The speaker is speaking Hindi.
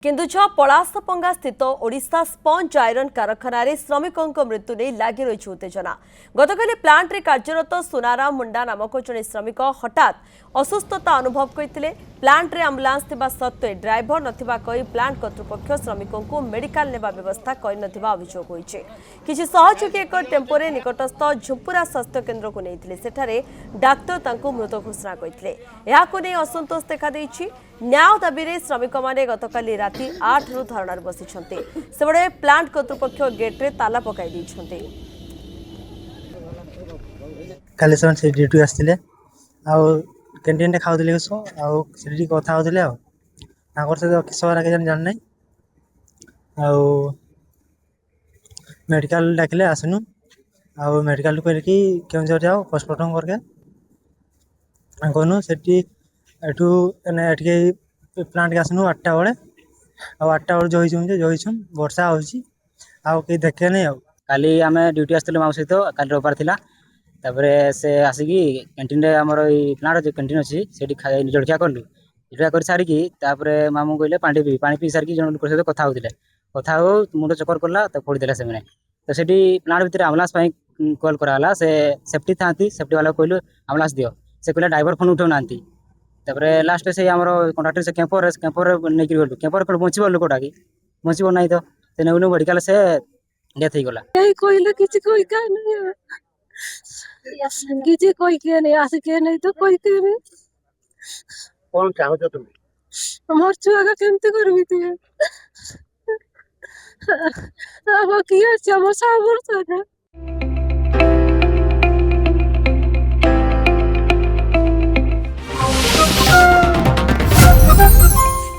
केन्दुझर पलासपंगा स्थित ओडिशा स्पंज आयरन कारखाना श्रमिकों मृत्यु नहीं लगी रही उत्तेजना। गतकाली प्लांट रे कार्यरत सुनाराम मुंडा नामक जड़े श्रमिक हठात असुस्थता अनुभव करते। प्लांट रे आम्बुलांस थिबा सत्वे ड्राइवर नथिबा कही प्लांट कर्तृपक्ष श्रमिकों को मेडिकल नेबा व्यवस्था करनथिबा अभियोग होईছে। किछि सहयोगी एक टेम्पोरे निकटस्थ झुंपुरा स्वास्थ्य केन्द्र को नहीं सेठारे डाक्तर तांको मृत घोषणा करथिले। याको नै असंतोष देखा देछि। न्याय दाबी रे श्रमिक माने गतकाली राति 8 रु धरणार बसिछन्ते। सेबडे प्लांट कर्तृपक्ष गेट रे ताला पकाई दैछन्ते। काले से ड्यूटी आसते कैंटीन खाऊले से कथा होते सहित किस जान ना मेडिकल डाकिले आसनु मेडिकल करके केउझर जाओ पोस्टमार्टम करके गनु से प्लांट के आसनु 8टा बेले 8टा बेले जोईछन वर्षा हो देखे नहीं काली आम ड्यूटी आसलु माँ सहित काली रविवार थिला तापरे से आसिकी कैंटीन रे हमर ई प्लांट जो कैंटीन अछि सेठी जलखिया करलु जलखिया कर सारिकी तापरे मामू कहले पानी पी सारिकी जन लोक सहित कथा होतिले कथा हो मुंड चक्कर करला तो फोड़ी देला सेमने तो सेठी प्लांट भितर एम्बुलेंस पाई कॉल कराला से सेफ्टी थांती सेफ्टी वाला कहलु एम्बुलेंस दियो से कहले ड्राइवर फोन उठो नांती तापरे लास्ट से हमर कॉन्ट्रैक्टर से कैंपर नै कि गलु कैंपर पर बंचिबो लोकटा की बंचिबो नै तो से नेउनु मेडिकल से डेथ हो गला ei कोइले किछि कोइ का नहीं किछि कोइ के नहीं आसे के नहीं तो कोइ के नहीं कौन चाहो जो तुम हमर छुआ का केमते करबी तू अब किया छ हमर साबर छ